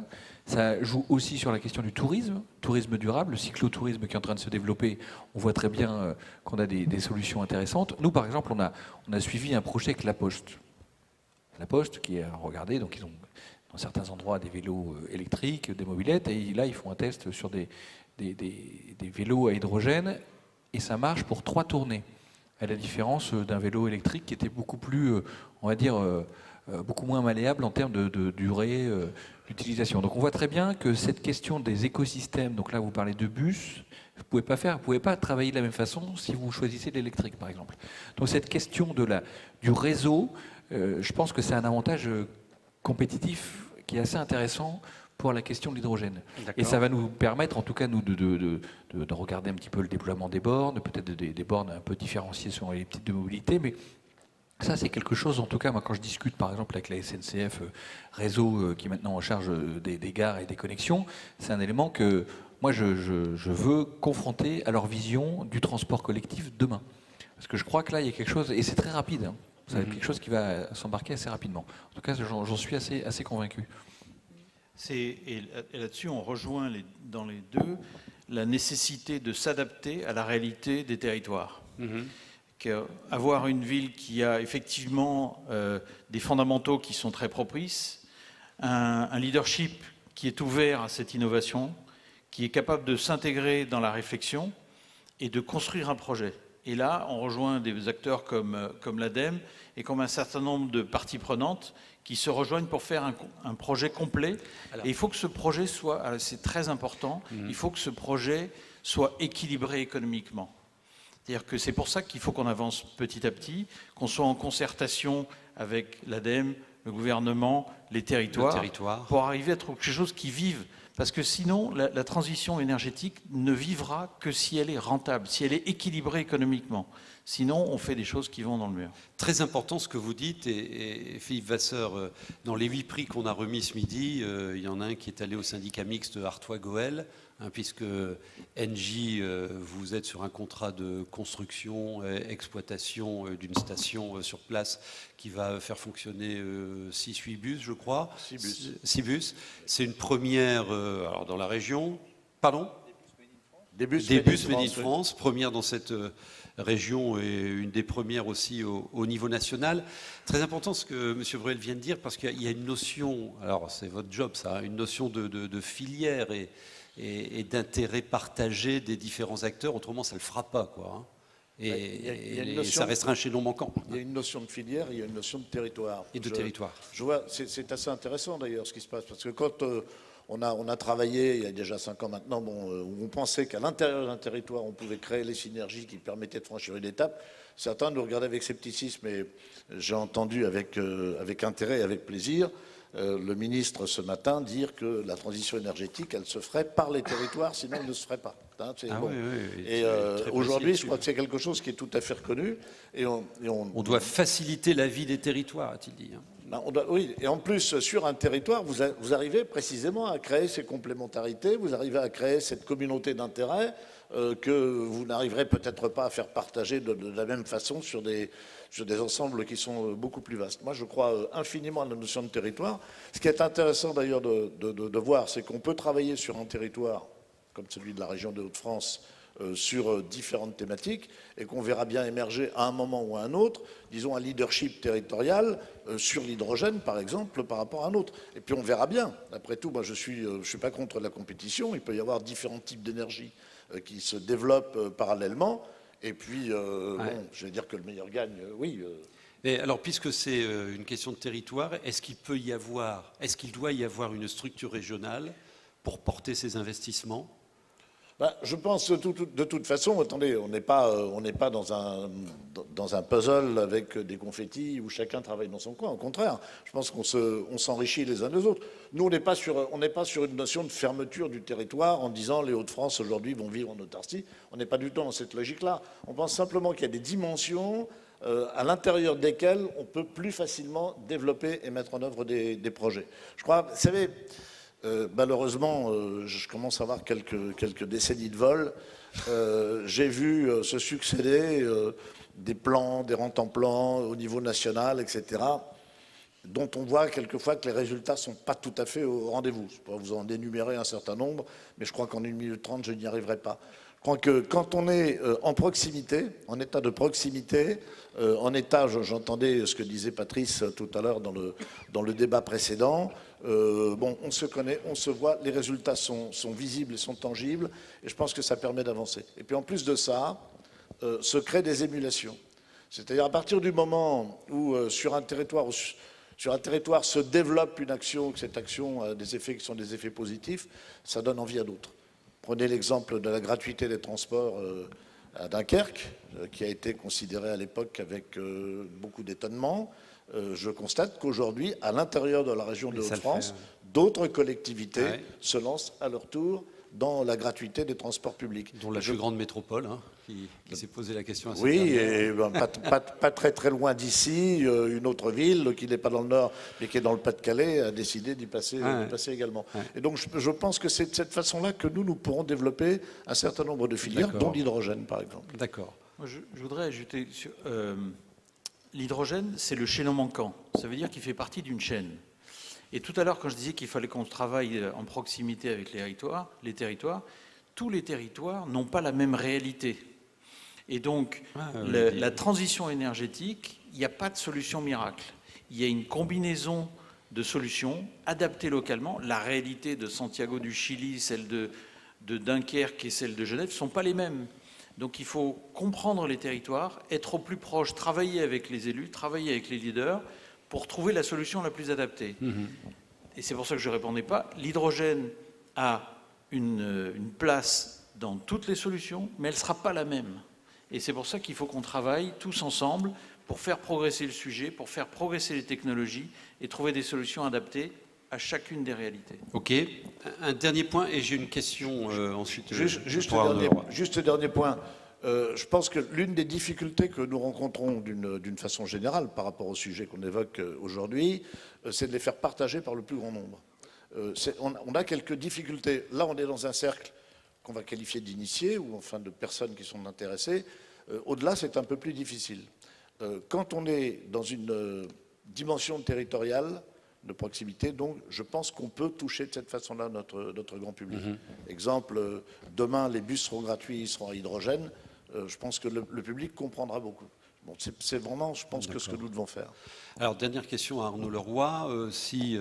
[SPEAKER 4] Ça joue aussi sur la question du tourisme durable, le cyclotourisme qui est en train de se développer. On voit très bien qu'on a des solutions intéressantes. Nous, par exemple, on a suivi un projet avec La Poste. La Poste qui a regardé, donc ils ont dans certains endroits des vélos électriques, des mobylettes, et là, ils font un test sur des vélos à hydrogène, et ça marche pour 3 tournées, à la différence d'un vélo électrique qui était beaucoup plus, on va dire, beaucoup moins malléable en termes de durée d'utilisation. Donc on voit très bien que cette question des écosystèmes, donc là vous parlez de bus, vous ne pouvez pas travailler de la même façon si vous choisissez l'électrique par exemple. Donc cette question du réseau, je pense que c'est un avantage compétitif qui est assez intéressant pour la question de l'hydrogène. Et ça va nous permettre, en tout cas, nous, de regarder un petit peu le déploiement des bornes, peut-être des bornes un peu différenciées selon les types de mobilité, mais Ça, c'est quelque chose, en tout cas, moi, quand je discute, par exemple, avec la SNCF Réseau, qui est maintenant en charge des gares et des connexions, c'est un élément que moi, je veux confronter à leur vision du transport collectif demain. Parce que je crois que là, il y a quelque chose, et c'est très rapide, hein, ça va être quelque chose qui va s'embarquer assez rapidement. En tout cas, j'en suis assez convaincu.
[SPEAKER 3] Et là-dessus, on rejoint dans les deux la nécessité de s'adapter à la réalité des territoires. Avoir une ville qui a effectivement des fondamentaux qui sont très propices, un leadership qui est ouvert à cette innovation, qui est capable de s'intégrer dans la réflexion et de construire un projet. Et là, on rejoint des acteurs comme l'ADEME et comme un certain nombre de parties prenantes qui se rejoignent pour faire un projet complet. Alors, et il faut que ce projet soit, c'est très important, il faut que ce projet soit équilibré économiquement. C'est-à-dire que c'est pour ça qu'il faut qu'on avance petit à petit, qu'on soit en concertation avec l'ADEME, le gouvernement, les territoires, pour arriver à trouver quelque chose qui vive. Parce que sinon, la transition énergétique ne vivra que si elle est rentable, si elle est équilibrée économiquement. Sinon, on fait des choses qui vont dans le mur. Très important ce que vous dites. Et Philippe Vasseur, dans les 8 prix qu'on a remis ce midi, il y en a un qui est allé au syndicat mixte Artois-Gohel, puisque Engie, vous êtes sur un contrat de construction, exploitation d'une station sur place qui va faire fonctionner 6-8 bus, je crois. 6 bus. C'est une première alors dans la région. Pardon ? Des bus Made in France, première dans cette région et une des premières aussi au niveau national. Très important ce que M. Bruel vient de dire, parce qu'il y a une notion, alors c'est votre job ça, une notion de filière et d'intérêt partagé des différents acteurs, autrement ça ne le fera pas, quoi. Et ça restera un chaînon manquant.
[SPEAKER 5] Il y a une notion de filière, il y a une notion de territoire.
[SPEAKER 3] Et de territoire.
[SPEAKER 5] Je vois, c'est assez intéressant d'ailleurs ce qui se passe, parce que quand on a travaillé il y a déjà 5 ans maintenant, où on pensait qu'à l'intérieur d'un territoire on pouvait créer les synergies qui permettaient de franchir une étape. Certains nous regardaient avec scepticisme, mais j'ai entendu avec intérêt et avec plaisir le ministre ce matin dire que la transition énergétique, elle se ferait par les territoires, sinon elle ne se ferait pas. Bon. Oui. Et aujourd'hui, je crois que c'est quelque chose qui est tout à fait reconnu.
[SPEAKER 1] On doit faciliter la vie des territoires, a-t-il dit.
[SPEAKER 5] Oui, et en plus, sur un territoire, vous arrivez précisément à créer ces complémentarités, vous arrivez à créer cette communauté d'intérêts que vous n'arriverez peut-être pas à faire partager de la même façon sur des ensembles qui sont beaucoup plus vastes. Moi, je crois infiniment à la notion de territoire. Ce qui est intéressant d'ailleurs de voir, c'est qu'on peut travailler sur un territoire comme celui de la région des Hauts-de-France, sur différentes thématiques, et qu'on verra bien émerger à un moment ou à un autre, disons, un leadership territorial sur l'hydrogène, par exemple, par rapport à un autre. Et puis on verra bien. Après tout, moi, je suis pas contre la compétition. Il peut y avoir différents types d'énergie qui se développent parallèlement. Et puis, bon, je vais dire que le meilleur gagne, oui.
[SPEAKER 1] Et alors, puisque c'est une question de territoire, est-ce qu'il doit y avoir une structure régionale pour porter ces investissements ?
[SPEAKER 5] Je pense de toute façon, attendez, on n'est pas dans un puzzle avec des confettis où chacun travaille dans son coin. Au contraire, je pense qu'on s'enrichit les uns des autres. Nous, on n'est pas sur une notion de fermeture du territoire en disant les Hauts-de-France aujourd'hui vont vivre en autarcie. On n'est pas du tout dans cette logique-là. On pense simplement qu'il y a des dimensions à l'intérieur desquelles on peut plus facilement développer et mettre en œuvre des projets. Je crois, vous savez. Malheureusement, je commence à avoir quelques décennies de vol. J'ai vu se succéder des plans, des rentes en plan au niveau national, etc., dont on voit quelquefois que les résultats ne sont pas tout à fait au rendez-vous. Je pourrais vous en énumérer un certain nombre, mais je crois qu'en 1 minute 30, je n'y arriverai pas. Je crois que quand on est en proximité, en état de proximité, en état, j'entendais ce que disait Patrice tout à l'heure dans le débat précédent, bon, on se connaît, on se voit, les résultats sont visibles et sont tangibles, et je pense que ça permet d'avancer. Et puis en plus de ça, se créent des émulations. C'est-à-dire à partir du moment où sur un territoire se développe une action, que cette action a des effets qui sont des effets positifs, ça donne envie à d'autres. Prenez l'exemple de la gratuité des transports à Dunkerque, qui a été considéré à l'époque avec beaucoup d'étonnement. Je constate qu'aujourd'hui, à l'intérieur de la région de Hauts-de-France, d'autres collectivités se lancent à leur tour dans la gratuité des transports publics.
[SPEAKER 1] Dont la plus grande métropole, hein, qui s'est posé la question à cette
[SPEAKER 5] Oui,
[SPEAKER 1] dernière.
[SPEAKER 5] et pas très très loin d'ici, une autre ville qui n'est pas dans le Nord, mais qui est dans le Pas-de-Calais, a décidé d'y passer, également.
[SPEAKER 1] Ouais.
[SPEAKER 5] Et donc je pense que c'est de cette façon-là que nous pourrons développer un certain nombre de filières,
[SPEAKER 1] D'accord.
[SPEAKER 5] dont l'hydrogène par exemple.
[SPEAKER 1] D'accord.
[SPEAKER 3] Moi, je voudrais ajouter sur l'hydrogène, c'est le chaînon manquant. Ça veut dire qu'il fait partie d'une chaîne. Et tout à l'heure, quand je disais qu'il fallait qu'on travaille en proximité avec les territoires, tous les territoires n'ont pas la même réalité. Et donc, la transition énergétique, il n'y a pas de solution miracle. Il y a une combinaison de solutions adaptées localement. La réalité de Santiago du Chili, celle de Dunkerque et celle de Genève ne sont pas les mêmes. Donc il faut comprendre les territoires, être au plus proche, travailler avec les élus, travailler avec les leaders pour trouver la solution la plus adaptée. Et c'est pour ça que je ne répondais pas. L'hydrogène a une place dans toutes les solutions, mais elle ne sera pas la même. Et c'est pour ça qu'il faut qu'on travaille tous ensemble pour faire progresser le sujet, pour faire progresser les technologies et trouver des solutions adaptées à chacune des réalités.
[SPEAKER 1] Ok. Un dernier point, et j'ai une question ensuite.
[SPEAKER 5] Juste dernier point. Je pense que l'une des difficultés que nous rencontrons d'une façon générale par rapport au sujet qu'on évoque aujourd'hui, c'est de les faire partager par le plus grand nombre. On a quelques difficultés. Là, on est dans un cercle qu'on va qualifier d'initiés ou enfin de personnes qui sont intéressées. Au-delà, c'est un peu plus difficile. Quand on est dans une dimension territoriale, de proximité, donc je pense qu'on peut toucher de cette façon-là notre grand public. Exemple, demain les bus seront gratuits, ils seront à hydrogène, je pense que le public comprendra beaucoup. Bon, c'est vraiment, je pense, que ce que nous devons faire.
[SPEAKER 1] Alors, dernière question à Arnaud Leroy. Si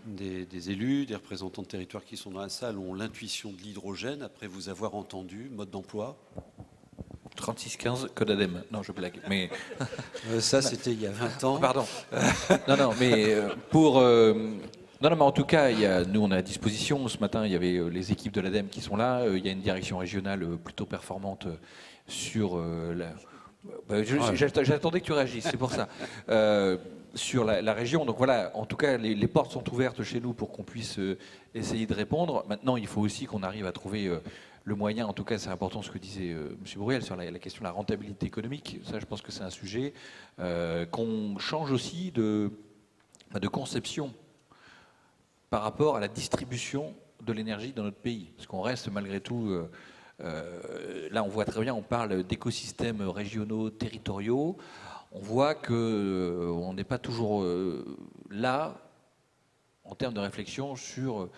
[SPEAKER 1] des élus, des représentants de territoire qui sont dans la salle ont l'intuition de l'hydrogène, après vous avoir entendu, mode d'emploi
[SPEAKER 4] 3615, code ADEME. Non, je blague. Mais
[SPEAKER 1] ça, c'était il y a 20 ans.
[SPEAKER 4] pardon. Non, mais pour... Non, mais en tout cas, nous, on est à disposition. Ce matin, il y avait les équipes de l'ADEME qui sont là. Il y a une direction régionale plutôt performante sur la... J'attendais que tu réagisses, c'est pour ça. Sur la région. Donc voilà, en tout cas, les portes sont ouvertes chez nous pour qu'on puisse essayer de répondre. Maintenant, il faut aussi qu'on arrive à trouver le moyen. En tout cas, c'est important ce que disait M. Bourriel sur la question de la rentabilité économique. Ça, je pense que c'est un sujet qu'on change aussi de conception par rapport à la distribution de l'énergie dans notre pays. Parce qu'on reste malgré tout... là, on voit très bien, on parle d'écosystèmes régionaux, territoriaux. On voit qu'on n'est pas toujours là en termes de réflexion sur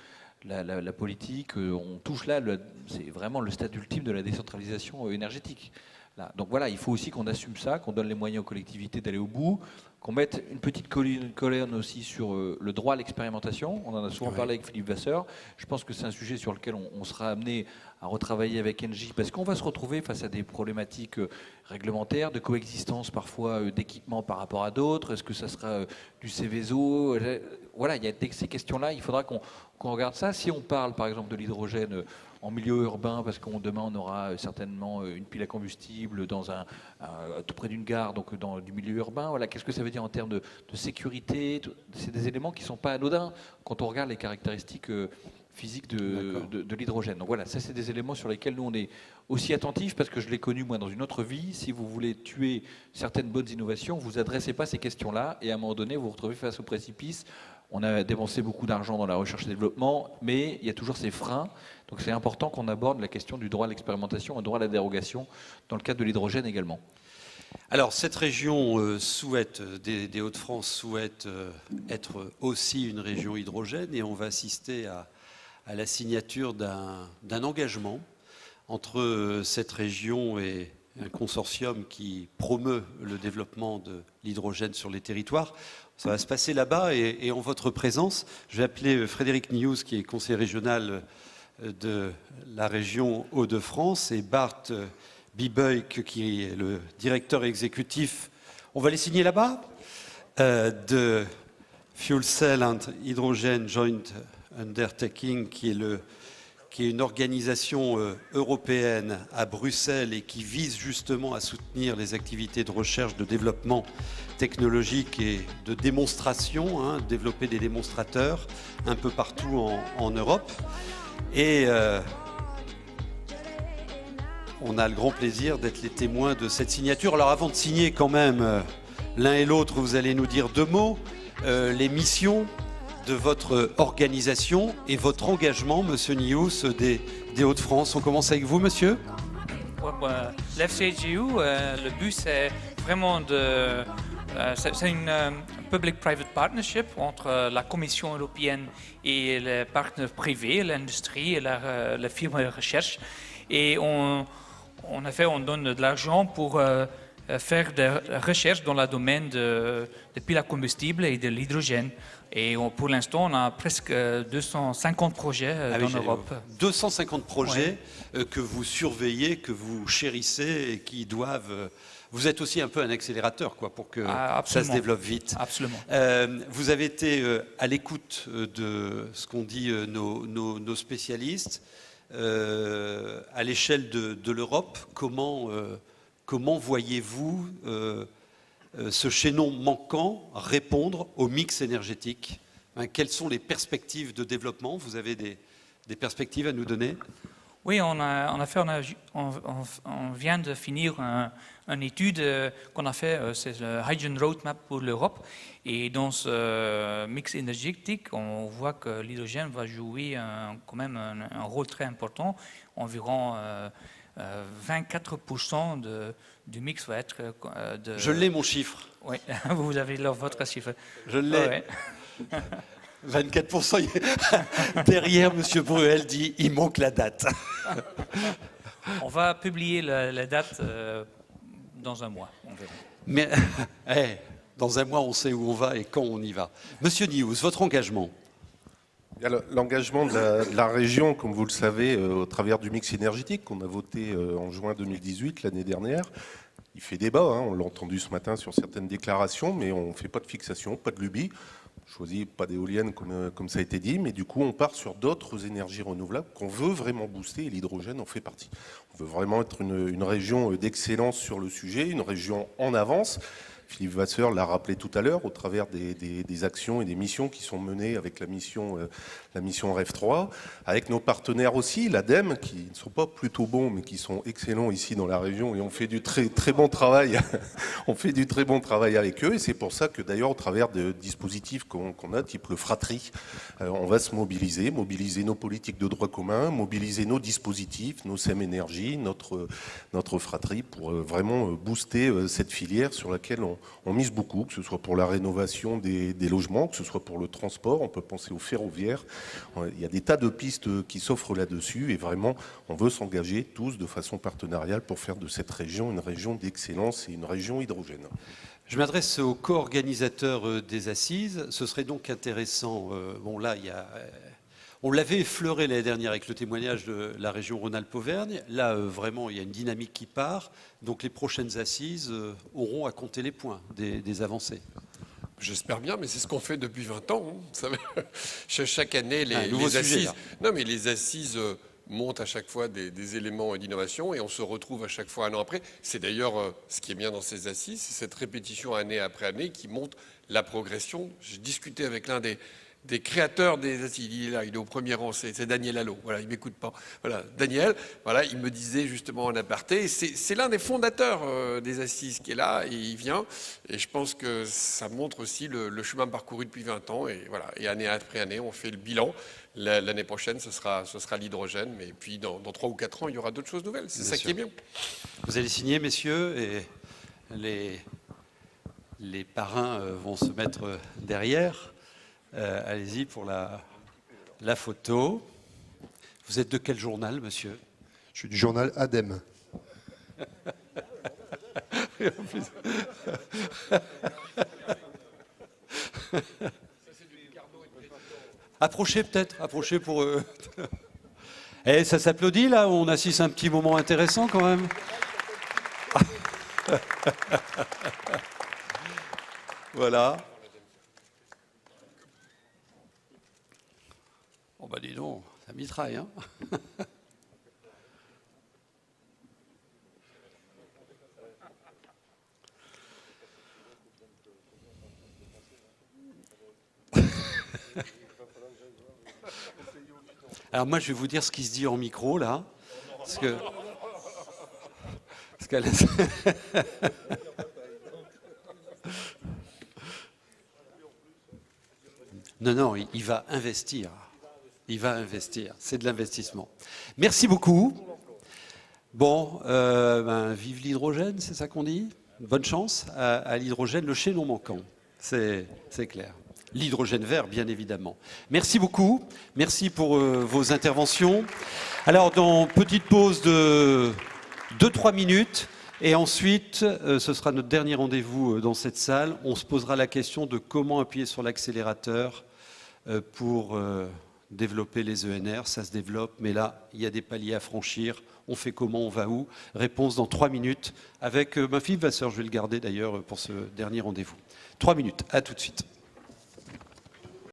[SPEAKER 4] la politique. On touche là, c'est vraiment le stade ultime de la décentralisation énergétique. Là. Donc voilà, il faut aussi qu'on assume ça, qu'on donne les moyens aux collectivités d'aller au bout, qu'on mette une petite colonne aussi sur le droit à l'expérimentation. On en a souvent parlé avec Philippe Vasseur. Je pense que c'est un sujet sur lequel on sera amené à retravailler avec Engie, parce qu'on va se retrouver face à des problématiques réglementaires, de coexistence parfois d'équipements par rapport à d'autres. Est-ce que ça sera du Céveso? Voilà, il y a ces questions-là. Il faudra qu'on regarde ça. Si on parle par exemple de l'hydrogène en milieu urbain, parce qu'on demain on aura certainement une pile à combustible tout près d'une gare, donc dans du milieu urbain. Voilà, qu'est-ce que ça veut dire en termes de sécurité? C'est des éléments qui ne sont pas anodins quand on regarde les caractéristiques physiques de l'hydrogène. Donc voilà, ça c'est des éléments sur lesquels nous on est aussi attentifs, parce que je l'ai connu moi dans une autre vie. Si vous voulez tuer certaines bonnes innovations, vous adressez pas ces questions-là, et à un moment donné vous vous retrouvez face au précipice. On a dépensé beaucoup d'argent dans la recherche et développement, mais il y a toujours ces freins. Donc c'est important qu'on aborde la question du droit à l'expérimentation et du droit à la dérogation dans le cadre de l'hydrogène également.
[SPEAKER 1] Alors cette région des Hauts-de-France souhaite être aussi une région hydrogène, et on va assister à la signature d'un engagement entre cette région et un consortium qui promeut le développement de l'hydrogène sur les territoires. Ça va se passer là-bas, et en votre présence, je vais appeler Frédéric Nious, qui est conseiller régional de la région Hauts-de-France, et Bart Bibeuk, qui est le directeur exécutif, on va les signer là-bas, de Fuel Cell and Hydrogen Joint Undertaking, qui est le qui est une organisation européenne à Bruxelles et qui vise justement à soutenir les activités de recherche, de développement technologique et de démonstration, hein, développer des démonstrateurs un peu partout en Europe. Et on a le grand plaisir d'être les témoins de cette signature. Alors avant de signer quand même, l'un et l'autre, vous allez nous dire 2 mots, les missions de votre organisation et votre engagement, Monsieur Nious, des Hauts-de-France. On commence avec vous, monsieur.
[SPEAKER 6] L'FCGU, le but c'est vraiment c'est une public-private partnership entre la Commission européenne et les partenaires privés, l'industrie et la firme de recherche. Et en effet, on donne de l'argent pour faire des recherches dans le domaine des piles à combustible et de l'hydrogène. Et pour l'instant, on a presque 250 projets en Europe.
[SPEAKER 1] 250 projets que vous surveillez, que vous chérissez et qui doivent... Vous êtes aussi un peu un accélérateur quoi, pour que ça se développe vite.
[SPEAKER 6] Absolument.
[SPEAKER 1] Vous avez été à l'écoute de ce qu'ont dit nos spécialistes. À l'échelle de l'Europe, comment voyez-vous ce chaînon manquant répondre au mix énergétique? Quelles sont les perspectives de développement? Vous avez des perspectives à nous donner?
[SPEAKER 6] Oui, en effet, on vient de finir une étude qu'on a fait, c'est le Hydrogen Roadmap pour l'Europe. Et dans ce mix énergétique, on voit que l'hydrogène va jouer quand même un rôle très important. Environ 24% du mix va être de...
[SPEAKER 1] Je l'ai, mon chiffre.
[SPEAKER 6] Oui, vous avez votre chiffre.
[SPEAKER 1] Je l'ai.
[SPEAKER 6] Ouais.
[SPEAKER 1] 24%. Derrière, M. Bruel dit il manque la date.
[SPEAKER 6] On va publier la date dans un mois, environ.
[SPEAKER 1] Mais dans un mois, on sait où on va et quand on y va. Monsieur Nious, votre engagement?
[SPEAKER 7] L'engagement de la région, comme vous le savez, au travers du mix énergétique qu'on a voté en juin 2018, l'année dernière, il fait débat, hein, on l'a entendu ce matin sur certaines déclarations, mais on ne fait pas de fixation, pas de lubie. On choisit pas d'éoliennes comme ça a été dit, mais du coup on part sur d'autres énergies renouvelables qu'on veut vraiment booster et l'hydrogène en fait partie. On veut vraiment être une région d'excellence sur le sujet, une région en avance. Philippe Vasseur l'a rappelé tout à l'heure au travers des actions et des missions qui sont menées avec la mission REF3, avec nos partenaires aussi, l'ADEME, qui ne sont pas plutôt bons, mais qui sont excellents ici dans la région et on fait du très bon travail. On fait du très bon travail avec eux et c'est pour ça que d'ailleurs au travers de dispositifs qu'on a, type le Fratri, on va se mobiliser nos politiques de droit commun, mobiliser nos dispositifs, nos SEM Énergie, notre Fratri pour vraiment booster cette filière sur laquelle on mise beaucoup, que ce soit pour la rénovation des logements, que ce soit pour le transport, on peut penser au ferroviaire. Il y a des tas de pistes qui s'offrent là-dessus et vraiment, on veut s'engager tous de façon partenariale pour faire de cette région une région d'excellence et une région hydrogène.
[SPEAKER 1] Je m'adresse aux co-organisateurs des assises. Ce serait donc intéressant, bon là, on l'avait effleuré l'année dernière avec le témoignage de la région Rhône-Alpes-Auvergne. Là, vraiment, il y a une dynamique qui part. Donc les prochaines assises auront à compter les points des avancées.
[SPEAKER 2] J'espère bien, mais c'est ce qu'on fait depuis 20 ans. Hein. Vous savez, chaque année, les
[SPEAKER 1] sujet,
[SPEAKER 2] assises...
[SPEAKER 1] là.
[SPEAKER 2] Non, mais les assises montent à chaque fois des éléments d'innovation et on se retrouve à chaque fois un an après. C'est d'ailleurs ce qui est bien dans ces assises, c'est cette répétition année après année qui montre la progression. J'ai discuté avec l'un des créateurs des assises. Il est là, il est au premier rang, c'est Daniel Allot. Voilà, il m'écoute pas. Voilà, Daniel, voilà, il me disait justement en aparté, c'est l'un des fondateurs des assises qui est là et il vient. Et je pense que ça montre aussi le chemin parcouru depuis 20 ans. Et voilà, et année après année, on fait le bilan. L'année prochaine, ce sera l'hydrogène. Mais puis dans 3 ou 4 ans, il y aura d'autres choses nouvelles. C'est ça qui est bien.
[SPEAKER 1] Vous allez signer, messieurs, et les parrains vont se mettre derrière. Allez-y pour la photo. Vous êtes de quel journal, monsieur?
[SPEAKER 8] Je suis du journal ADEME.
[SPEAKER 1] Approchez peut-être, approchez pour... Eh, ça s'applaudit là, on assiste à un petit moment intéressant quand même. Voilà. Oh bah dis donc, Ça mitraille, hein. Alors moi, je vais vous dire ce qui se dit en micro, là. Parce qu'elle... Non, il va investir. Il va investir. C'est de l'investissement. Merci beaucoup. Bon, vive l'hydrogène, c'est ça qu'on dit? Bonne chance à l'hydrogène, le chaînon manquant. C'est clair. L'hydrogène vert, bien évidemment. Merci beaucoup. Merci pour vos interventions. Alors, petite pause de 2-3 minutes. Et ensuite, ce sera notre dernier rendez-vous dans cette salle. On se posera la question de comment appuyer sur l'accélérateur pour développer les ENR. Ça se développe, mais là, il y a des paliers à franchir. On fait comment, on va où? Réponse dans 3 minutes avec ma fille Vasseur. Je vais le garder d'ailleurs pour ce dernier rendez-vous. 3 minutes, à tout de suite.